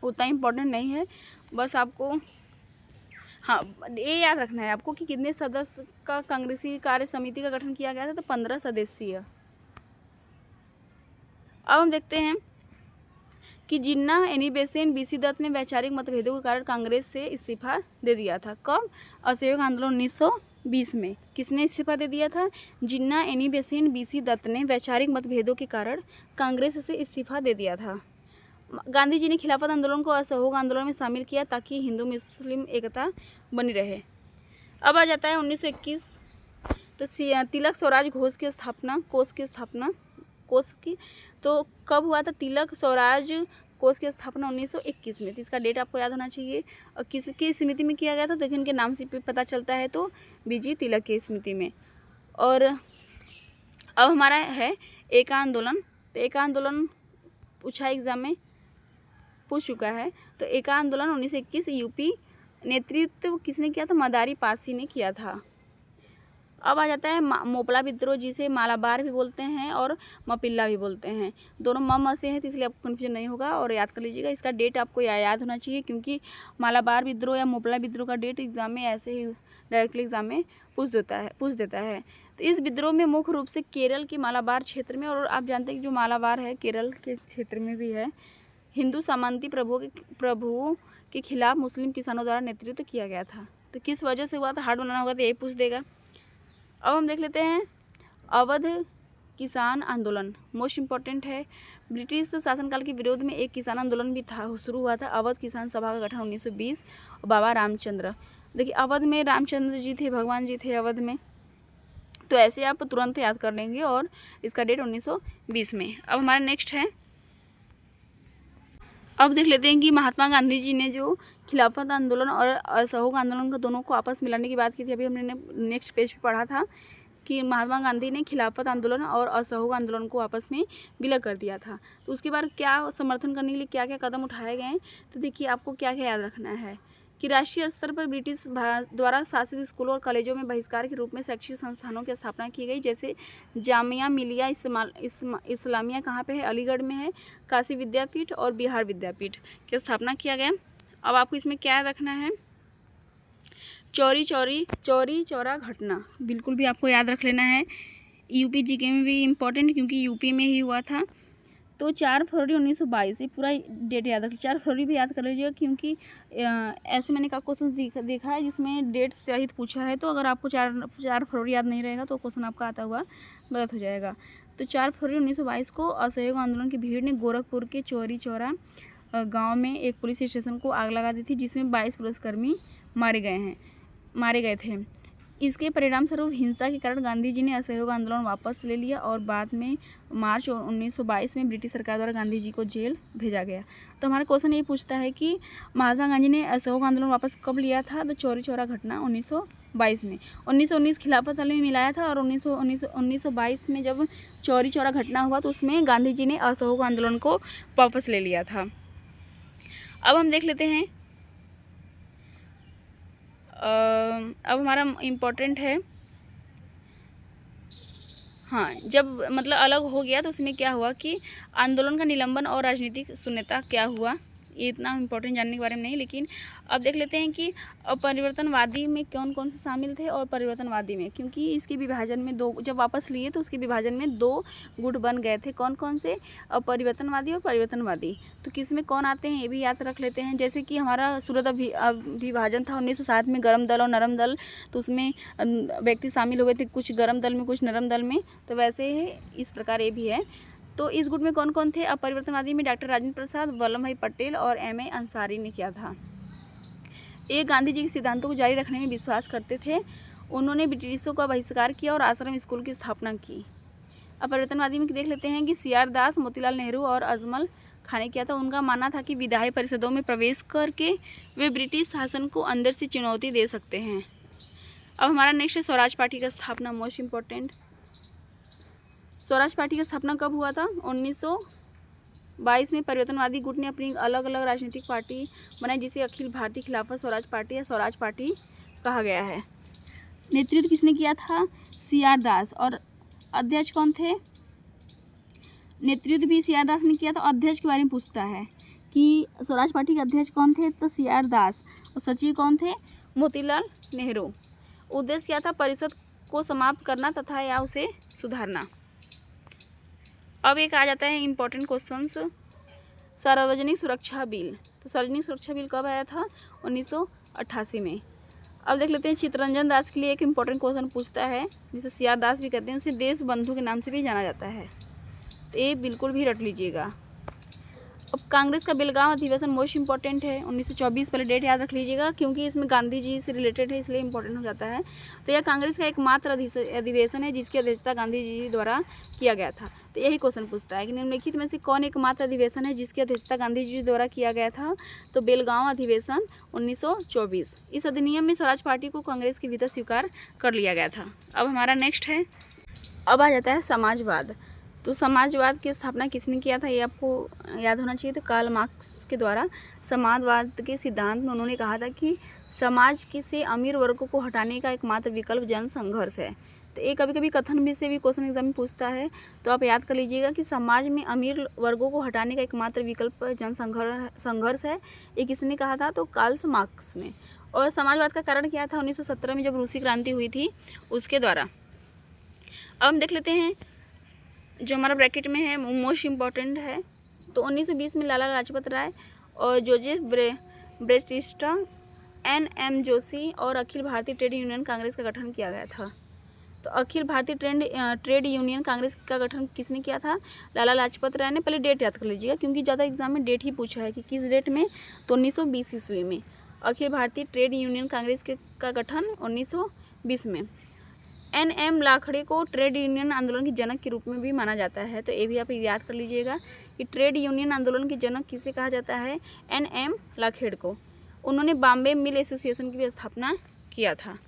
उतना इम्पोर्टेंट नहीं है, बस आपको हाँ ये याद रखना है आपको कि कितने सदस्य का कांग्रेसी कार्य समिति का गठन किया गया था। तो 15 सदस्यीय। अब हम देखते हैं कि जिन्ना एनी बेसेंट बीसी दत्त ने वैचारिक मतभेदों के कारण कांग्रेस से इस्तीफा दे दिया था। कब? असहयोग आंदोलन 1920 में। किसने इस्तीफा दे दिया था? जिन्ना एनी बेसेंट बीसी दत्त ने वैचारिक मतभेदों के कारण कांग्रेस से इस्तीफा दे दिया था। गांधी जी ने खिलाफत आंदोलन को असहयोग आंदोलन में शामिल किया ताकि हिंदू मुस्लिम एकता बनी रहे। अब आ जाता है 1921। तो तिलक स्वराज कोष की तो कब हुआ था? तिलक स्वराज कोष की स्थापना 1921 में। तो इसका डेट आपको याद होना चाहिए। और किसकी स्मृति में किया गया था? देखिए इनके नाम से पता चलता है, तो बीजी तिलक की स्मृति में। और अब हमारा है एका आंदोलन। तो एका आंदोलन पूछा एग्जाम में, पूछ चुका है। तो एका आंदोलन 1921 यूपी, नेतृत्व किसने किया था? मदारी पासी ने किया था। अब आ जाता है मोपला विद्रोह, जिसे मालाबार भी बोलते हैं और मपिल्ला भी बोलते हैं। दोनों म से हैं, तो इसलिए आपको कन्फ्यूजन नहीं होगा, और याद कर लीजिएगा। इसका डेट आपको याद होना चाहिए, क्योंकि मालाबार विद्रोह या मोपला विद्रोह का डेट एग्जाम में ऐसे ही डायरेक्टली एग्जाम में पूछ देता है। तो इस विद्रोह में मुख्य रूप से केरल के मालाबार क्षेत्र में, और आप जानते हैं कि जो मालाबार है केरल के क्षेत्र में भी है, हिंदू सामंती प्रभुओं के खिलाफ मुस्लिम किसानों द्वारा नेतृत्व किया गया था। तो किस वजह से हुआ था? हार्ड बनाना होगा तो यही पूछ देगा। अब हम देख लेते हैं अवध किसान आंदोलन, मोस्ट इम्पॉर्टेंट है। ब्रिटिश शासनकाल के विरोध में एक किसान आंदोलन भी शुरू हुआ था। अवध किसान सभा का गठन 1920। बाबा रामचंद्र, देखिए अवध में रामचंद्र जी थे, भगवान जी थे अवध में। तो ऐसे आप तुरंत याद कर लेंगे, और इसका डेट 1920 में। अब हमारा नेक्स्ट है, अब देख लेते हैं कि महात्मा गांधी जी ने जो खिलाफत आंदोलन और असहयोग आंदोलन का दोनों को आपस मिलाने की बात की थी। अभी हमने नेक्स्ट पेज पे पढ़ा था कि महात्मा गांधी ने खिलाफत आंदोलन और असहयोग आंदोलन को आपस में विलय कर दिया था। तो उसके बाद क्या समर्थन करने के लिए क्या क्या कदम उठाए गए? तो देखिए आपको क्या क्या याद रखना है कि राष्ट्रीय स्तर पर ब्रिटिश द्वारा शासित स्कूलों और कॉलेजों में बहिष्कार के रूप में शैक्षिक संस्थानों की स्थापना की गई, जैसे जामिया मिलिया इस्लामिया कहाँ पे है? अलीगढ़ में है। काशी विद्यापीठ और बिहार विद्यापीठ की स्थापना किया गया। अब आपको इसमें क्या रखना है, चौरी चौरा घटना बिल्कुल भी आपको याद रख लेना है। यूपी जीके में भी इम्पोर्टेंट, क्योंकि यूपी में ही हुआ था। तो 4 फरवरी 1922, ये पूरा डेट याद रखिए। 4 फरवरी भी याद कर लीजिएगा, क्योंकि ऐसे मैंने का क्वेश्चन देखा है जिसमें डेट सहित पूछा है। तो अगर आपको 4 फरवरी याद नहीं रहेगा तो क्वेश्चन आपका आता हुआ गलत हो जाएगा। तो 4 फरवरी 1922 को असहयोग आंदोलन की भीड़ ने गोरखपुर के चौरी चौरा गाँव में एक पुलिस स्टेशन को आग लगा दी थी, जिसमें 22 पुलिसकर्मी मारे गए थे। इसके परिणाम स्वरूप हिंसा के कारण गांधी जी ने असहयोग आंदोलन वापस ले लिया और बाद में मार्च 1922 में ब्रिटिश सरकार द्वारा गांधी जी को जेल भेजा गया। तो हमारा क्वेश्चन ये पूछता है कि महात्मा गांधी ने असहयोग आंदोलन वापस कब लिया था। तो चौरी चौरा घटना 1922 में। 1919 खिलाफत वाले में मिलाया था, और 1922 में जब चौरी चौरा घटना हुआ तो उसमें गांधी जी ने असहयोग आंदोलन को वापस ले लिया था। अब हम देख लेते हैं, अब हमारा इम्पोर्टेंट है, हाँ, जब मतलब अलग हो गया तो उसमें क्या हुआ कि आंदोलन का निलंबन और राजनीतिक शून्यता क्या हुआ। ये इतना इम्पोर्टेंट जानने के बारे में नहीं, लेकिन अब देख लेते हैं कि परिवर्तनवादी में कौन कौन से शामिल थे और परिवर्तनवादी में, क्योंकि इसके विभाजन में दो, जब वापस लिए तो उसके विभाजन में 2 गुट बन गए थे। कौन कौन से, परिवर्तनवादी और परिवर्तनवादी। तो किस में कौन आते हैं ये भी याद रख लेते हैं। जैसे कि हमारा सूरत विभाजन था 1907 में, गर्म दल और नरम दल, तो उसमें व्यक्ति शामिल हुए थे, कुछ गर्म दल में कुछ नरम दल में। तो वैसे ही इस प्रकार ये भी है। तो इस गुट में कौन कौन थे, अपरिवर्तनवादी में डॉक्टर राजेंद्र प्रसाद, वल्लभ भाई पटेल और M.A. अंसारी ने किया था। ये गांधी जी के सिद्धांतों को जारी रखने में विश्वास करते थे। उन्होंने ब्रिटिशों का बहिष्कार किया और आश्रम स्कूल की स्थापना की। अपरिवर्तनवादी में देख लेते हैं कि C.R. दास, मोतीलाल नेहरू और अजमल खान ने किया था। उनका मानना था कि विधायी परिषदों में प्रवेश करके वे ब्रिटिश शासन को अंदर से चुनौती दे सकते हैं। अब हमारा नेक्स्ट है स्वराज पार्टी का स्थापना, मोस्ट इम्पोर्टेंट। स्वराज पार्टी की स्थापना कब हुआ था, 1922 में। परिवर्तनवादी गुट ने अपनी अलग अलग राजनीतिक पार्टी बनाई, जिसे अखिल भारतीय खिलाफत स्वराज पार्टी या स्वराज पार्टी कहा गया है। नेतृत्व किसने किया था, C.R. दास। और अध्यक्ष कौन थे, नेतृत्व भी C.R. दास ने किया। तो अध्यक्ष के बारे में पूछता है कि स्वराज पार्टी के अध्यक्ष कौन थे, तो C.R. दास। और सचिव कौन थे, मोतीलाल नेहरू। उद्देश्य क्या था, परिषद को समाप्त करना तथा या उसे सुधारना। अब एक आ जाता है इम्पोर्टेंट क्वेश्चंस, सार्वजनिक सुरक्षा बिल। तो सार्वजनिक सुरक्षा बिल कब आया था, 1988 में। अब देख लेते हैं चित्तरंजन दास के लिए एक इम्पोर्टेंट क्वेश्चन पूछता है, जिसे C.R. दास भी कहते हैं, उसे देश बंधु के नाम से भी जाना जाता है। तो ये बिल्कुल भी रट लीजिएगा। अब कांग्रेस का बेलगांव अधिवेशन मोस्ट इंपॉर्टेंट है, 1924। पहले डेट याद रख लीजिएगा, क्योंकि इसमें गांधी जी से रिलेटेड है, इसलिए इंपॉर्टेंट हो जाता है। तो यह कांग्रेस का एकमात्र अधिवेशन है जिसकी अध्यक्षता गांधी जी द्वारा किया गया था। तो यही क्वेश्चन पूछता है कि निम्नलिखित में से कौन एकमात्र अधिवेशन है जिसकी अध्यक्षता गांधी जी द्वारा किया गया था। तो बेलगांव अधिवेशन 1924। इस अधिनियम में स्वराज पार्टी को कांग्रेस के भीतर स्वीकार कर लिया गया था। अब हमारा नेक्स्ट है, अब आ जाता है समाजवाद। तो समाजवाद की स्थापना किसने किया था, ये आपको याद होना चाहिए। तो कार्ल मार्क्स के द्वारा। समाजवाद के सिद्धांत में उन्होंने कहा था कि समाज के से अमीर वर्गों को हटाने का एकमात्र विकल्प जन संघर्ष है। तो ये कभी कभी कथन भी से भी क्वेश्चन एग्जाम में पूछता है, तो आप याद कर लीजिएगा कि समाज में अमीर वर्गों को हटाने का एकमात्र विकल्प जन संघर्ष है। ये किसने कहा था, तो कार्ल मार्क्स ने। और समाजवाद का कारण क्या था, 1917 में जब रूसी क्रांति हुई थी उसके द्वारा। अब हम देख लेते हैं जो हमारा ब्रैकेट में है मोस्ट इम्पॉर्टेंट है। तो 1920 में लाला लाजपत राय और जोसेफ ब्रेटिस्टा, N.M. जोशी और अखिल भारतीय ट्रेड यूनियन कांग्रेस का गठन किया गया था। तो अखिल भारतीय ट्रेड यूनियन कांग्रेस का गठन किसने किया था, लाला लाजपत राय ने। पहले डेट याद कर लीजिएगा, क्योंकि ज़्यादा एग्जाम में डेट ही पूछा है कि किस डेट में। तो 1920 ईस्वी में अखिल भारतीय ट्रेड यूनियन कांग्रेस का गठन 1920 में। N.M. लाखड़े को ट्रेड यूनियन आंदोलन के जनक के रूप में भी माना जाता है। तो ये भी आप याद कर लीजिएगा कि ट्रेड यूनियन आंदोलन के जनक किसे कहा जाता है, N.M. लाखेड़ को। उन्होंने बॉम्बे मिल एसोसिएशन की भी स्थापना किया था।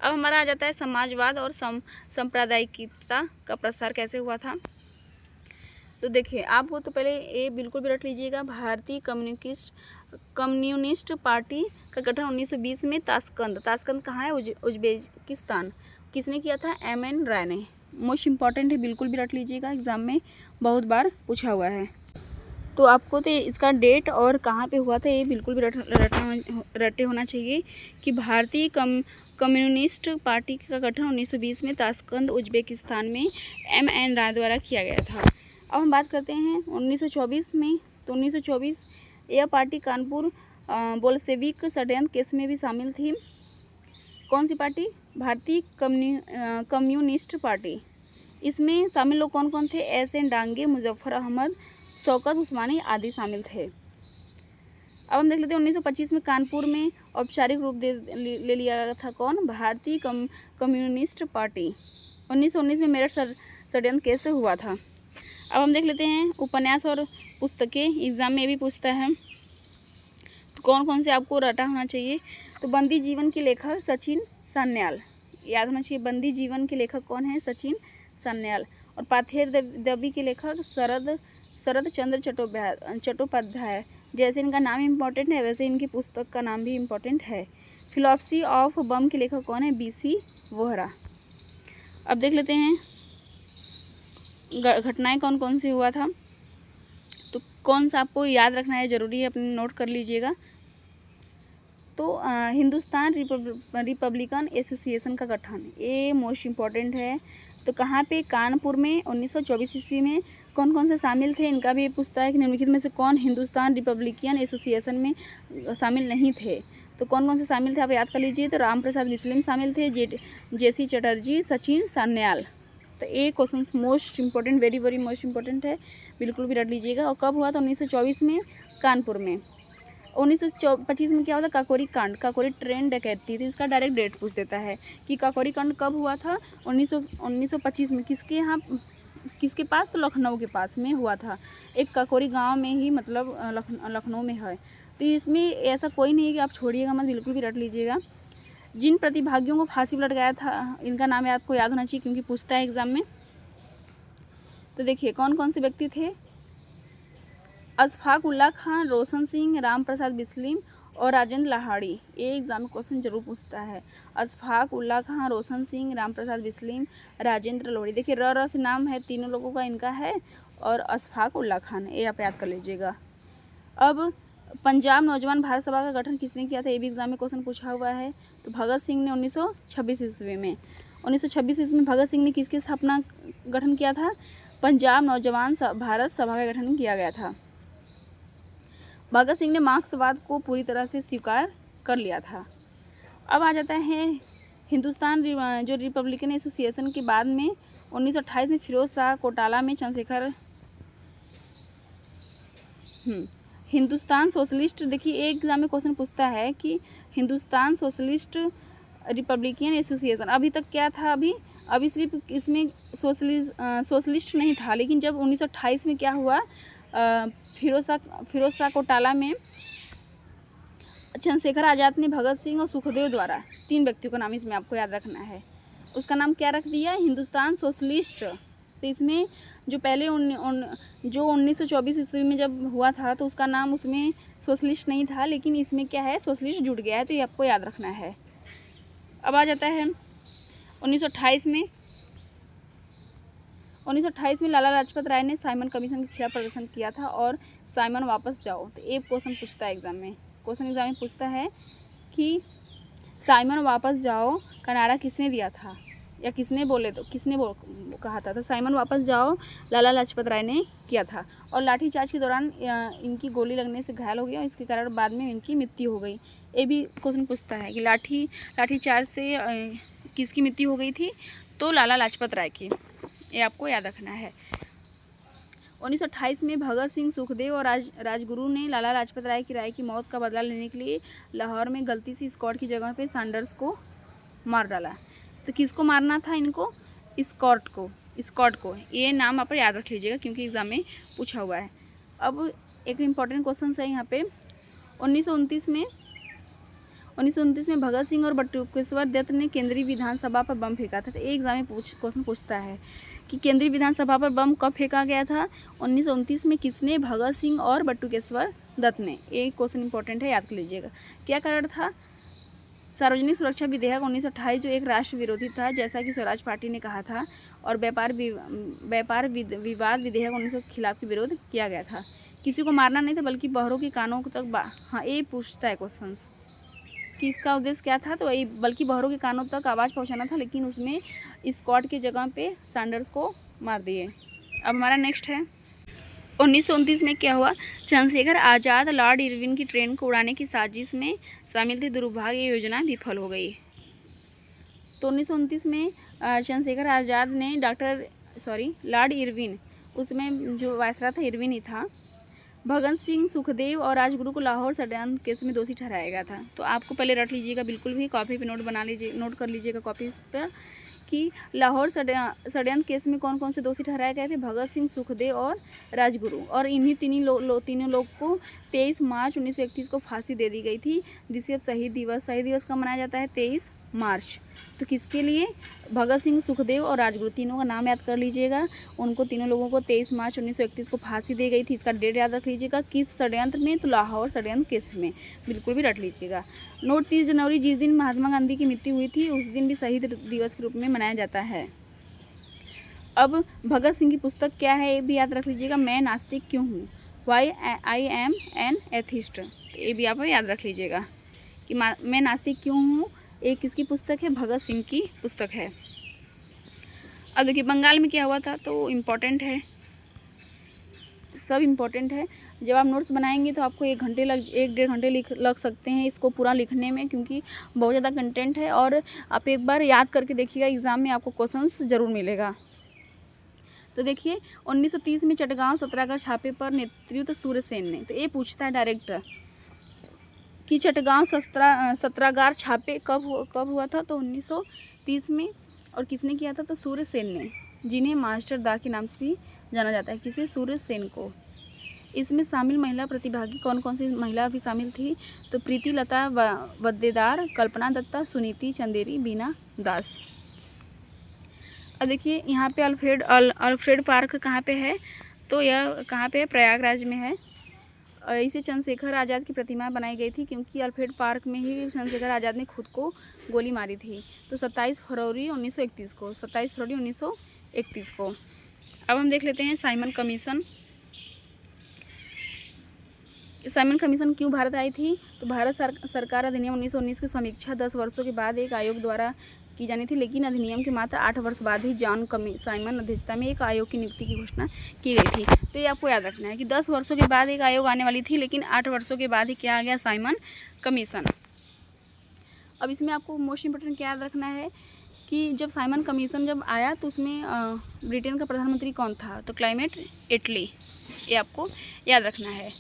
अब हमारा आ जाता है समाजवाद और सांप्रदायिकता का प्रसार कैसे हुआ था। तो देखिए, आपको तो पहले ये बिल्कुल भी रट लीजिएगा, भारतीय कम्युनिस्ट पार्टी का गठन 1920 में ताशकंद कहाँ है, उज्बेकिस्तान। किसने किया था, M.N. राय ने। मोस्ट इम्पॉर्टेंट है, बिल्कुल भी रट लीजिएगा, एग्जाम में बहुत बार पूछा हुआ है। तो आपको तो इसका डेट और कहाँ पे हुआ था ये बिल्कुल भी रटे होना चाहिए कि भारतीय कम्युनिस्ट पार्टी का गठन 1920 में ताशकंद उज्बेकिस्तान में M.N. राय द्वारा किया गया था। अब हम बात करते हैं 1924 में। तो 1924 यह पार्टी कानपुर बोल्शेविक षड्यंत्र केस में भी शामिल थी। कौन सी पार्टी? भारतीय कम्युनिस्ट पार्टी। इसमें शामिल लोग कौन कौन थे? S.N. डांगे, मुजफ्फर अहमद, शौकत उस्मानी आदि शामिल थे। अब हम देख लेते हैं 1925 में कानपुर में औपचारिक रूप ले लिया गया था। कौन? भारतीय कम्युनिस्ट पार्टी। 1919 में मेरठ षड्यंत्र कैसे हुआ था। अब हम देख लेते हैं उपन्यास और पुस्तकें, एग्जाम में भी पूछता है तो कौन कौन से आपको रटा होना चाहिए। तो बंदी जीवन के लेखक सचिन सान्याल, याद होना चाहिए। बंदी जीवन के लेखक कौन है? सचिन सान्याल। और पाथेर देवी के लेखक शरद चंद्र चट्टोपाध्याय। जैसे इनका नाम इम्पोर्टेंट है वैसे इनकी पुस्तक का नाम भी इम्पोर्टेंट है। फिलॉसफी ऑफ बम के लेखक कौन है? B.C. वोहरा। अब देख लेते हैं घटनाएं कौन कौन सी हुआ था। तो कौन सा आपको याद रखना है, ज़रूरी है, अपने नोट कर लीजिएगा। तो हिंदुस्तान रिपब्लिकन एसोसिएशन का गठन, ये मोस्ट इम्पॉर्टेंट है। तो कहाँ पे? कानपुर में 1924 ईस्वी में। कौन कौन से शामिल थे इनका भी पूछता है कि निम्नलिखित में से कौन हिंदुस्तान रिपब्लिकन एसोसिएशन में शामिल नहीं थे। तो कौन कौन से शामिल थे आप याद कर लीजिए। तो राम प्रसाद बिस्मिल शामिल थे, J.C. चटर्जी, सचिन सान्याल। तो ये question most important, very very most important है, बिल्कुल भी रट लीजिएगा। और कब हुआ था? 1924 में कानपुर में। 1925 में क्या होता? काकोरी कांड, काकोरी ट्रेन डकैती। तो इसका डायरेक्ट डेट पूछ देता है कि काकोरी कांड कब हुआ था। 1925 में। किसके यहाँ, किसके पास? तो लखनऊ के पास में हुआ था। एक काकोरी गांव में ही, मतलब लखनऊ में है। तो इसमें ऐसा कोई नहीं है कि आप छोड़िएगा मत, बिल्कुल भी रट लीजिएगा। जिन प्रतिभागियों को फांसी पर लटकाया था इनका नाम आपको याद होना चाहिए क्योंकि पूछता है एग्जाम में। तो देखिए कौन कौन से व्यक्ति थे। अशफाक उल्ला खान, रोशन सिंह, राम प्रसाद बिस्मिल और राजेंद्र लाहाड़ी। ये एग्जाम में क्वेश्चन जरूर पूछता है। अशफाक उल्ला खान, रोशन सिंह, राम प्रसाद बिस्मिल, राजेंद्र लाहाड़ी। देखिए र से नाम है तीनों लोगों का इनका है और अशफाक उल्ला खान, ये आप याद कर लीजिएगा। अब पंजाब नौजवान भारत सभा का गठन किसने किया था, ये भी एग्जाम में क्वेश्चन पूछा हुआ है। तो भगत सिंह ने 1926 ईस्वी में। 1926 ईस्वी में भगत सिंह ने किसकी स्थापना गठन किया था? पंजाब नौजवान भारत सभा का गठन किया गया था। भगत सिंह ने मार्क्सवाद को पूरी तरह से स्वीकार कर लिया था। अब आ जाता है हिंदुस्तान जो रिपब्लिकन एसोसिएशन के बाद में 1928 में फिरोज शाह कोटाला में चंद्रशेखर हिंदुस्तान सोशलिस्ट। देखिए एक एग्जाम में क्वेश्चन पूछता है कि हिंदुस्तान सोशलिस्ट रिपब्लिकन एसोसिएशन अभी तक क्या था। अभी सिर्फ इसमें सोशलिस्ट नहीं था, लेकिन जब 1928 में क्या हुआ, फिरोज शाह कोटाला में चंद्रशेखर आज़ाद ने भगत सिंह और सुखदेव द्वारा, तीन व्यक्तियों का नाम इसमें आपको याद रखना है, उसका नाम क्या रख दिया? हिंदुस्तान सोशलिस्ट। तो इसमें जो पहले जो 1924 ईस्वी में जब हुआ था तो उसका नाम उसमें सोशलिस्ट नहीं था, लेकिन इसमें क्या है, सोशलिस्ट जुड़ गया है, तो ये आपको याद रखना है। अब आ जाता है 1928 में। 1928 में लाला लाजपत राय ने साइमन कमीशन के खिलाफ प्रदर्शन किया था और साइमन वापस जाओ। तो एक क्वेश्चन पूछता है एग्जाम में, पूछता है कि साइमन वापस जाओ का नारा किसने दिया था या किसने कहा था। तो साइमन वापस जाओ लाला लाजपत राय ने किया था। और लाठीचार्ज के दौरान इनकी गोली लगने से घायल हो गया और इसके कारण बाद में इनकी मृत्यु हो गई। ये भी क्वेश्चन पूछता है कि लाठीचार्ज से किसकी मृत्यु हो गई थी, तो लाला लाजपत राय की, ये आपको याद रखना है। 1928 में भगत सिंह, सुखदेव और राजगुरु ने लाला लाजपत राय की मौत का बदला लेने के लिए लाहौर में गलती से स्कॉट की जगह पे सैंडर्स को मार डाला। तो किसको मारना था इनको? स्कॉट को। ये नाम आप याद रख लीजिएगा क्योंकि एग्जाम में पूछा हुआ है। अब एक इम्पॉर्टेंट क्वेश्चन है यहाँ पे 1929 में भगत सिंह और बटुकेश्वर दत्त ने केंद्रीय विधानसभा पर बम फेंका था। तो एक एग्जाम में क्वेश्चन पूछता है कि केंद्रीय विधानसभा पर बम कब फेंका गया था? 1929 में। किसने? भगत सिंह और बटुकेश्वर दत्त ने। एक क्वेश्चन इंपॉर्टेंट है, याद कर लीजिएगा। क्या कारण था? सार्वजनिक सुरक्षा विधेयक 1928 जो एक राष्ट्र विरोधी था, जैसा कि स्वराज पार्टी ने कहा था, और व्यापार विवाद विधेयक 1900 के खिलाफ विरोध किया गया था। किसी को मारना नहीं था बल्कि बहरों के कानों तक हाँ, ये पूछता है क्वेश्चन कि इसका उद्देश्य क्या था। तो वही बल्कि बहरों के कानों तक आवाज़ पहुंचाना था, लेकिन उसमें स्कॉट की जगह पे सैंडर्स को मार दिए। अब हमारा नेक्स्ट है 1929 में क्या हुआ। चंद्रशेखर आज़ाद लॉर्ड इरविन की ट्रेन को उड़ाने की साजिश में शामिल थे। दुर्भाग्य ये योजना विफल हो गई। तो 1929 में चंद्रशेखर आज़ाद ने लॉर्ड इरविन, उसमें जो वायसराय था इरविन ही था, भगत सिंह, सुखदेव और राजगुरु को लाहौर षड्यंत्र केस में दोषी ठहराया गया था। तो आपको पहले रट लीजिएगा, बिल्कुल भी कॉपी पे नोट कर लीजिएगा कॉपी पर कि लाहौर षड्यंत्र केस में कौन कौन से दोषी ठहराए गए थे। भगत सिंह, सुखदेव और राजगुरु, और इन्हीं तीनों लोग को 23 मार्च 1931 को फांसी दे दी गई थी, जिसे अब शहीद दिवस का मनाया जाता है 23 मार्च। तो किसके लिए? भगत सिंह, सुखदेव और राजगुरु, तीनों का नाम याद कर लीजिएगा। उनको तीनों लोगों को 23 मार्च 1931 को फांसी दी गई थी। इसका डेट याद रख लीजिएगा। किस षड्यंत्र में? तो लाहौर षड्यंत्र केस में, बिल्कुल भी रट लीजिएगा। नोट 30 जनवरी, जिस दिन महात्मा गांधी की मृत्यु हुई थी, उस दिन भी शहीद दिवस के रूप में मनाया जाता है। अब भगत सिंह की पुस्तक क्या है ये भी याद रख लीजिएगा, मैं नास्तिक क्यों हूँ, why I am an atheist. ये भी आप याद रख लीजिएगा कि मैं नास्तिक क्यों हूँ। एक किसकी पुस्तक है? भगत सिंह की पुस्तक है। अब देखिए बंगाल में क्या हुआ था, तो इम्पॉर्टेंट है, सब इम्पॉर्टेंट है। जब आप नोट्स बनाएंगे तो आपको 1-1.5 घंटे लग सकते हैं इसको पूरा लिखने में, क्योंकि बहुत ज़्यादा कंटेंट है। और आप एक बार याद करके देखिएगा, एग्ज़ाम में आपको क्वेश्चंस ज़रूर मिलेगा। तो देखिए 1930 में चटगांव सत्याग्रह छापे पर नेतृत्व सूर्यसेन ने। तो ये पूछता है डायरेक्ट कि चटगांव सत्याग्रह छापे कब हुआ था? तो 1930 में। और किसने किया था? तो सूर्यसेन ने, जिन्हें मास्टर दा के नाम से भी जाना जाता है। किसे? सूर्यसेन को। इसमें शामिल महिला प्रतिभागी कौन कौन सी महिला भी शामिल थी? तो प्रीति लता वद्देदार, कल्पना दत्ता, सुनीति चंदेरी, बीना दास। अब देखिए यहाँ पे अल्फ्रेड पार्क कहाँ पे है? तो यह कहाँ पे है? प्रयागराज में है। इसे चंद्रशेखर आज़ाद की प्रतिमा बनाई गई थी, क्योंकि अल्फ्रेड पार्क में ही चंद्रशेखर आज़ाद ने खुद को गोली मारी थी। तो 27 फरवरी 1931 को। अब हम देख लेते हैं साइमन कमीशन। साइमन कमीशन क्यों भारत आई थी? तो भारत सरकार अधिनियम 1919 की समीक्षा 10 वर्षों के बाद एक आयोग द्वारा की जानी थी, लेकिन अधिनियम के मात्र 8 वर्ष बाद ही जॉन साइमन अध्यक्षता में एक आयोग की नियुक्ति की घोषणा की गई थी। तो ये आपको याद रखना है कि 10 वर्षों के बाद एक आयोग आने वाली थी, लेकिन 8 वर्षों के बाद ही क्या आ गया? Simon commission. अब इसमें आपको मोस्ट इम्पोर्टेंट क्या याद रखना है कि जब साइमन कमीशन जब आया तो उसमें ब्रिटेन का प्रधानमंत्री कौन था? तो क्लाइमेट एटली। ये आपको याद रखना है।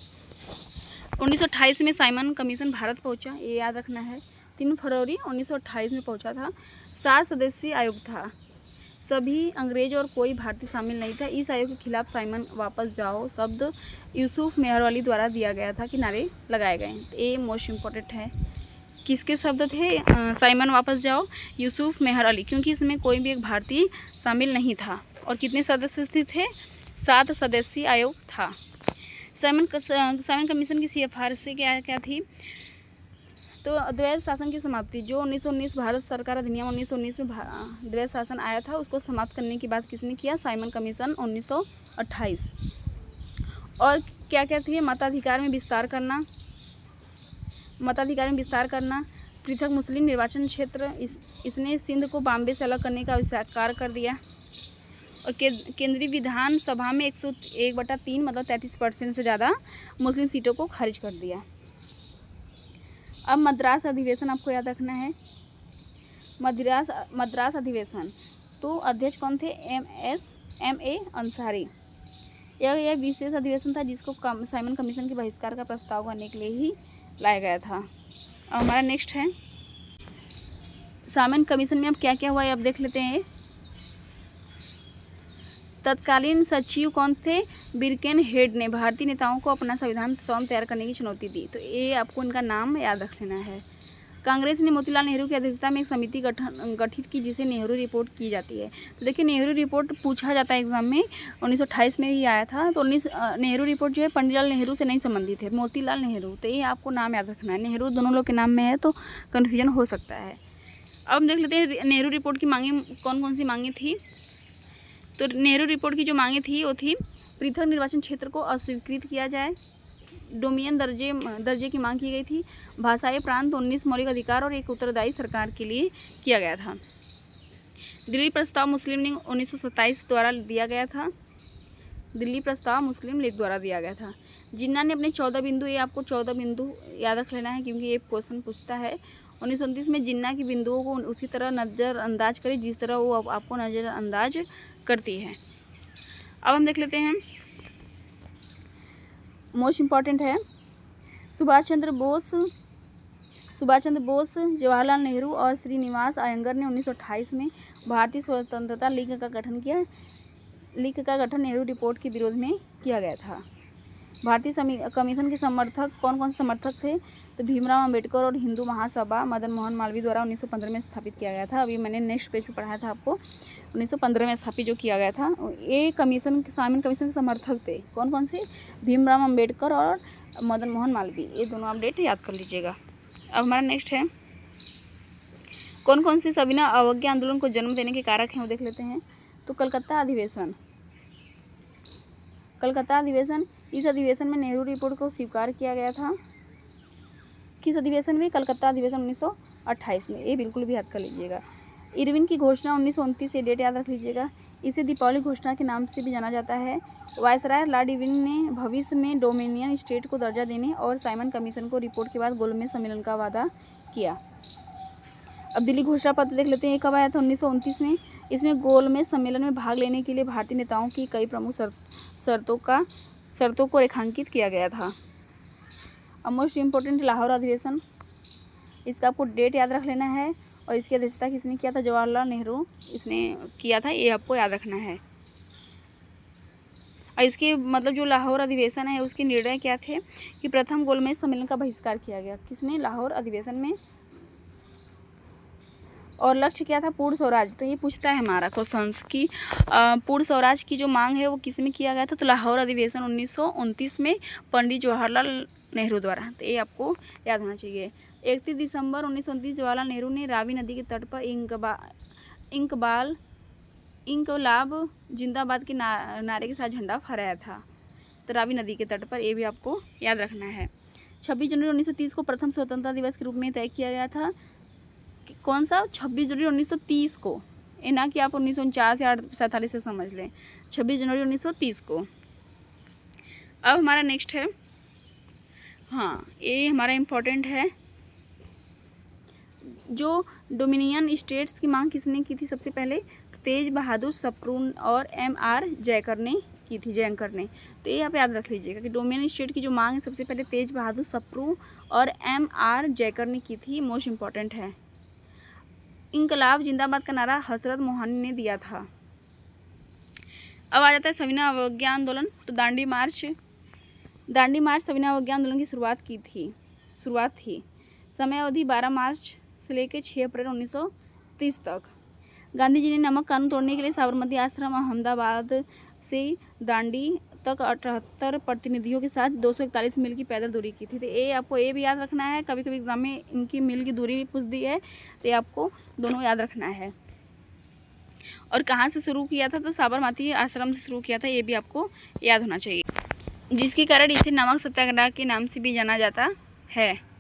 1928 में साइमन कमीशन भारत पहुंचा, ये याद रखना है। 3 फरवरी 1928 में पहुंचा था। 7 सदस्यीय आयोग था, सभी अंग्रेज और कोई भारतीय शामिल नहीं था। इस आयोग के खिलाफ साइमन वापस जाओ शब्द यूसुफ मेहरअली द्वारा दिया गया था कि नारे लगाए गए। तो ये मोस्ट इम्पोर्टेंट है। किसके शब्द थे? साइमन वापस जाओ, यूसुफ मेहरअली, क्योंकि इसमें कोई भी एक भारतीय शामिल नहीं था। और कितने सदस्य थे? 7 सदस्यीय आयोग था। साइमन कमीशन की सिफारिशें क्या थी? तो द्वैध शासन की समाप्ति, जो 1919 भारत सरकार अधिनियम 1919 में द्वैध शासन आया था, उसको समाप्त करने की बात किसने किया? Simon commission 1928। और क्या क्या थी? मताधिकार में विस्तार करना, पृथक मुस्लिम निर्वाचन क्षेत्र, इसने सिंध को बॉम्बे से अलग करने का आविष्कार कर दिया। और केंद्रीय विधानसभा में 101/3 मतलब 33% से ज़्यादा मुस्लिम सीटों को खारिज कर दिया। अब मद्रास अधिवेशन आपको याद रखना है। मद्रास अधिवेशन, तो अध्यक्ष कौन थे? M.A. अंसारी। यह विशेष अधिवेशन था जिसको साइमन कमीशन के बहिष्कार का प्रस्ताव करने के लिए ही लाया गया था। अब हमारा नेक्स्ट है साइमन कमीशन में अब क्या क्या हुआ है, अब देख लेते हैं। तत्कालीन सचिव कौन थे? बिरकेनहेड ने भारतीय नेताओं को अपना संविधान स्वयं तैयार करने की चुनौती दी। तो ये आपको इनका नाम याद रख लेना है। कांग्रेस ने मोतीलाल नेहरू की अध्यक्षता में एक समिति गठित की, जिसे नेहरू रिपोर्ट की जाती है। तो देखिए नेहरू रिपोर्ट पूछा जाता है एग्जाम में, 1928 में ही आया था। तो नेहरू रिपोर्ट जो है पंडितलाल नेहरू से नहीं संबंधित है, मोतीलाल नेहरू। तो ये आपको नाम याद रखना है। नेहरू दोनों लोग के नाम में है तो कन्फ्यूजन हो सकता है। अब हम देख लेते हैं नेहरू रिपोर्ट की मांगें कौन कौन सी मांगें थी। तो नेहरू रिपोर्ट की जो मांगें थी वो थी पृथक निर्वाचन क्षेत्र को अस्वीकृत किया जाए। डोमिनियन दर्जे की मांग की गई थी। भाषाई प्रांत, 19 मौलिक अधिकार और एक उत्तरदायी सरकार के लिए किया गया था। दिल्ली प्रस्ताव मुस्लिम लीग 1927 द्वारा दिया गया था। दिल्ली प्रस्ताव मुस्लिम लीग द्वारा दिया गया था। जिन्ना ने अपने 14 बिंदु, ये आपको 14 बिंदु याद रख लेना है क्योंकि ये क्वेश्चन पूछता है। 1929 में जिन्ना की बिंदुओं को उसी तरह नज़रअंदाज करें जिस तरह वो आपको नज़रअंदाज करती है। अब हम देख लेते हैं, मोस्ट इम्पॉर्टेंट है सुभाष चंद्र बोस, जवाहरलाल नेहरू और श्रीनिवास अयंगर ने 1928 में भारतीय स्वतंत्रता लीग का गठन किया। लीग का गठन नेहरू रिपोर्ट के विरोध में किया गया था। भारतीय कमीशन के समर्थक कौन से समर्थक थे? तो भीमराव अंबेडकर और हिंदू महासभा मदन मोहन मालवीय द्वारा 1915 में स्थापित किया गया था। अभी मैंने नेक्स्ट पेज पे पढ़ाया था आपको, 1915 में स्थापित जो किया गया था। ये सामन कमीशन के समर्थक थे कौन से? भीमराव अंबेडकर और मदन मोहन मालवीय, ये दोनों आप डेट याद कर लीजिएगा। अब हमारा नेक्स्ट है, कौन से सविनय अवज्ञा आंदोलन को जन्म देने के कारक हैं वो देख लेते हैं। तो कलकत्ता अधिवेशन, इस अधिवेशन में नेहरू रिपोर्ट को स्वीकार किया गया था। किस अधिवेशन में? कलकत्ता अधिवेशन 1928 में, ये बिल्कुल भी याद कर लीजिएगा। इरविन की घोषणा 1929, ये डेट याद रख लीजिएगा। इसे दीपावली घोषणा के नाम से भी जाना जाता है। वायसराय लॉर्ड इरविन ने भविष्य में डोमिनियन स्टेट को दर्जा देने और साइमन कमीशन को रिपोर्ट के बाद गोलमेज सम्मेलन का वादा किया। अब दिल्ली घोषणा पत्र देख लेते हैं, कब आया था? 1929 में। इसमें गोलमेज सम्मेलन में भाग लेने के लिए भारतीय नेताओं की कई प्रमुख शर्तों को रेखांकित किया गया था। अब मोस्ट इम्पोर्टेंट लाहौर अधिवेशन, इसका आपको डेट याद रख लेना है और इसकी अध्यक्षता किसने किया था? जवाहरलाल नेहरू इसने किया था, ये आपको याद रखना है। और इसके मतलब जो लाहौर अधिवेशन है उसके निर्णय क्या थे कि प्रथम गोलमेज सम्मेलन का बहिष्कार किया गया। किसने? लाहौर अधिवेशन में। और लक्ष्य क्या था? पूर्ण स्वराज। तो ये पूछता है हमारा क्वेश्चंस की पूर्ण स्वराज की जो मांग है वो किस में किया गया था? तो लाहौर अधिवेशन 1929 में पंडित जवाहरलाल नेहरू द्वारा। तो ये आपको याद होना चाहिए। 31 दिसंबर 1929 जवाहरलाल नेहरू ने रावी नदी के तट पर इंकलाब जिंदाबाद के नारे के साथ झंडा फहराया था। तो रावी नदी के तट पर, ये भी आपको याद रखना है। 26 जनवरी 1930 को प्रथम स्वतंत्रता दिवस के रूप में तय किया गया था। कौन सा? 26 जनवरी 1930 को, ये ना कि आप 1949 या 47 से समझ लें। 26 जनवरी 1930 को। अब हमारा नेक्स्ट है, हाँ ये हमारा इम्पोर्टेंट है, जो डोमिनियन स्टेट्स की मांग किसने की थी सबसे पहले? तो तेज बहादुर सप्रू और M.R. जयकर ने की थी, जयकर ने। तो ये आप याद रख लीजिएगा कि डोमिनियन स्टेट की जो मांग है सबसे पहले तेज बहादुर सप्रू और M.R. जयकर ने की थी, मोस्ट इम्पॉर्टेंट है। इंकलाब जिंदाबाद का नारा हजरत मोहन ने दिया था। अब आ जाता है सविनय अवज्ञा आंदोलन। तो दांडी मार्च सविनय अवज्ञा आंदोलन की शुरुआत थी। समय अवधि 12 मार्च से लेकर 6 अप्रैल 1930 तक। गांधी जी ने नमक कानून तोड़ने के लिए साबरमती आश्रम अहमदाबाद से दांडी तक 78 प्रतिनिधियों के साथ 241 मील की पैदल दूरी की थी। तो ये आपको ये भी याद रखना है, कभी कभी एग्जाम में इनकी मील की दूरी भी पूछ दी है, तो ये आपको दोनों याद रखना है। और कहाँ से शुरू किया था? तो साबरमती आश्रम से शुरू किया था, ये भी आपको याद होना चाहिए, जिसके कारण इसे नमक सत्याग्रह के नाम से भी जाना जाता है।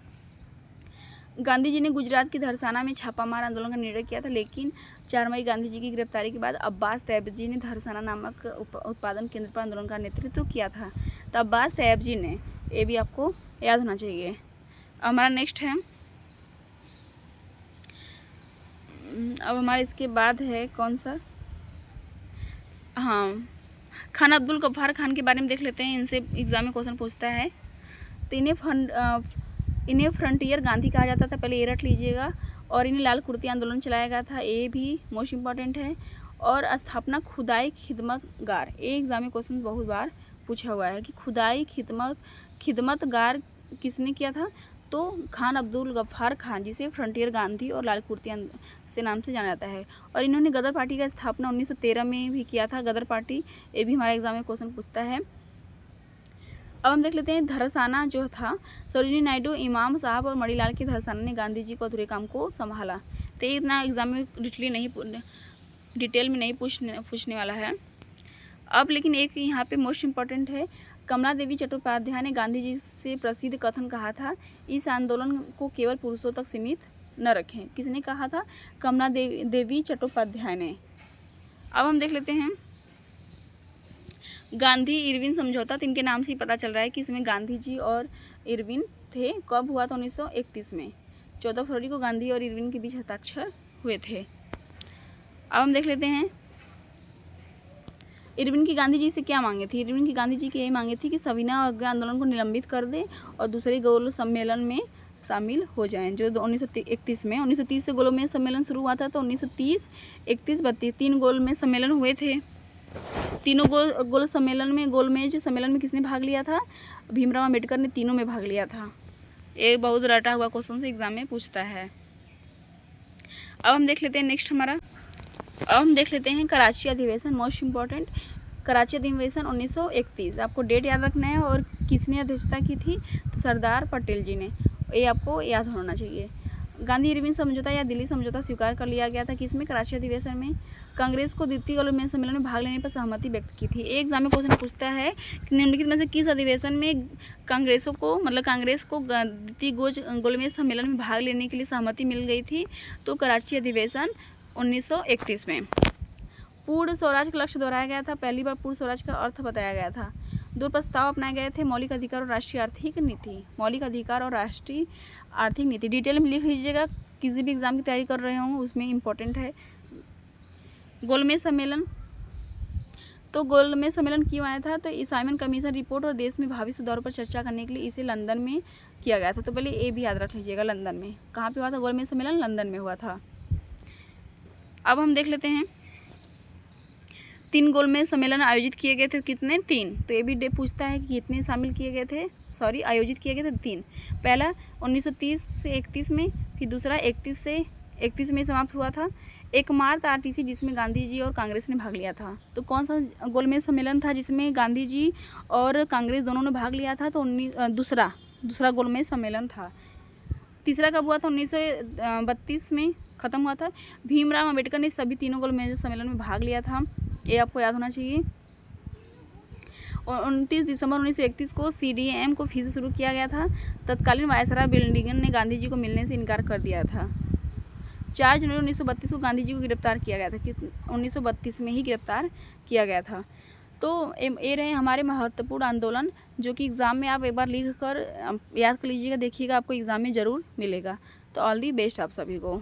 गांधी जी ने गुजरात के धरसाना में छापामार आंदोलन का निर्णय किया था, लेकिन 4 मई गांधी जी की गिरफ्तारी के बाद अब्बास तैयब जी ने धरसाना नामक उत्पादन केंद्र पर आंदोलन का नेतृत्व किया था। तो अब्बास तैयब जी ने, ये भी आपको याद होना चाहिए। हमारा नेक्स्ट है, अब हमारे इसके बाद है कौन सा, हाँ खान अब्दुल गफ्फार खान के बारे में देख लेते हैं, इनसे एग्जाम में क्वेश्चन पूछता है। तो इन्हें फ्रंटियर गांधी कहा जाता था, पहले ये रट लीजिएगा। और इन्हें लाल कुर्ती आंदोलन चलाया गया था, ये भी मोस्ट इम्पॉर्टेंट है। और स्थापना खुदाई खिदमतगार, ये एग्जाम में क्वेश्चन बहुत बार पूछा हुआ है कि खुदाई खिदमतगार किसने किया था? तो खान अब्दुल गफ्फार खान, जिसे फ्रंटियर गांधी और लाल कुर्ती से नाम से जाना जाता है। और इन्होंने गदर पार्टी का स्थापना 1913 में भी किया था, गदर पार्टी, ये भी हमारा एग्जाम में क्वेश्चन पूछता है। अब हम देख लेते हैं धरसाना जो था, सरोजिनी नायडू, इमाम साहब और मणिलाल के धरसाना ने गांधी जी को अधूरे काम को संभाला। तो इतना एग्जाम में डिटेल में नहीं पूछने वाला है। अब लेकिन एक यहाँ पे मोस्ट इम्पॉर्टेंट है, कमला देवी चट्टोपाध्याय ने गांधी जी से प्रसिद्ध कथन कहा था, इस आंदोलन को केवल पुरुषों तक सीमित न रखें। किसने कहा था? कमला देवी चट्टोपाध्याय ने। अब हम देख लेते हैं गांधी इरविन समझौता। तो इनके नाम से ही पता चल रहा है कि इसमें गांधी जी और इरविन थे। कब हुआ था? 1931 में। 14 फरवरी को गांधी और इरविन के बीच हस्ताक्षर हुए थे। अब हम देख लेते हैं इरविन की गांधी जी से क्या मांगे थी। इरविन की गांधी जी की यही मांगे थी कि सविनय अवज्ञा आंदोलन को निलंबित कर दे और दूसरे गोल सम्मेलन में शामिल हो जाएं, जो 1931 में 1930 से गोल में सम्मेलन शुरू हुआ था। तो 1930, 31, 32 3 गोल में सम्मेलन हुए थे। तीनों गोल सम्मेलन में, गोलमेज सम्मेलन में किसने भाग लिया था? भीमराव अम्बेडकर ने तीनों में भाग लिया था। एक बहुत रटा हुआ क्वेश्चन से एग्जाम में पूछता है। अब हम देख लेते हैं नेक्स्ट हमारा, अब हम देख लेते हैं कराची अधिवेशन। मोस्ट इम्पॉर्टेंट, कराची अधिवेशन 1931। आपको डेट याद रखना है और किसने अध्यक्षता की थी? तो सरदार पटेल जी ने। ये आपको याद होना चाहिए। गांधी इरविन समझौता या दिल्ली समझौता स्वीकार कर लिया गया था किसमें? कराची अधिवेशन में। कांग्रेस को द्वितीय गोलमेज सम्मेलन में भाग लेने पर सहमति व्यक्त की थी। एक एग्जाम में क्वेश्चन पूछता है कि निम्नलिखित में से किस अधिवेशन में कांग्रेस को द्वितीय गोलमेज सम्मेलन में भाग लेने के लिए सहमति मिल गई थी? तो कराची अधिवेशन 1931 में। पूर्ण स्वराज का लक्ष्य दोहराया गया था। पहली बार पूर्ण स्वराज का अर्थ बताया गया था। 2 प्रस्ताव अपनाए गए थे, मौलिक अधिकार और राष्ट्रीय आर्थिक नीति। मौलिक अधिकार और राष्ट्रीय आर्थिक नीति डिटेल में लिख लीजिएगा, किसी भी एग्जाम की तैयारी कर रहे होंगे उसमें इम्पोर्टेंट है। गोलमेज सम्मेलन, तो गोलमेज सम्मेलन क्यों आया था? तो साइमन कमीशन रिपोर्ट और देश में भावी सुधारों पर चर्चा करने के लिए इसे लंदन में किया गया था। तो पहले ये भी याद रख लीजिएगा, लंदन में। कहाँ पे हुआ था गोलमेज सम्मेलन? लंदन में हुआ था। अब हम देख लेते हैं 3 गोलमेज सम्मेलन आयोजित किए गए थे। कितने? 3। तो ये भी डे पूछता है कि कितने शामिल किए गए थे, आयोजित किए गए थे 3। पहला 1930 से 31 में, फिर दूसरा 31 से 31 में समाप्त हुआ था। एक मार्च आरटीसी जिसमें गांधी जी और कांग्रेस ने भाग लिया था। तो कौन सा गोलमेज सम्मेलन था जिसमें गांधी जी और कांग्रेस दोनों ने भाग लिया था? तो दूसरा गोलमेज सम्मेलन था। तीसरा कब हुआ था? 1932 में ख़त्म हुआ था। भीमराव अम्बेडकर ने सभी तीनों गोलमेज सम्मेलन में भाग लिया था। ये आपको याद होना चाहिए। और 29 दिसंबर 1931 को CDM को फिर से शुरू किया गया था। तत्कालीन वायसराय बेल्डिंगन ने गांधी जी को मिलने से इनकार कर दिया था। 4 जनवरी 1932 को गांधी जी को गिरफ्तार किया गया था। 1932 में ही गिरफ्तार किया गया था। तो ये रहे हमारे महत्वपूर्ण आंदोलन, जो कि एग्ज़ाम में आप एक बार लिख कर याद कर लीजिएगा, देखिएगा आपको एग्ज़ाम में ज़रूर मिलेगा। तो ऑल दी बेस्ट आप सभी को।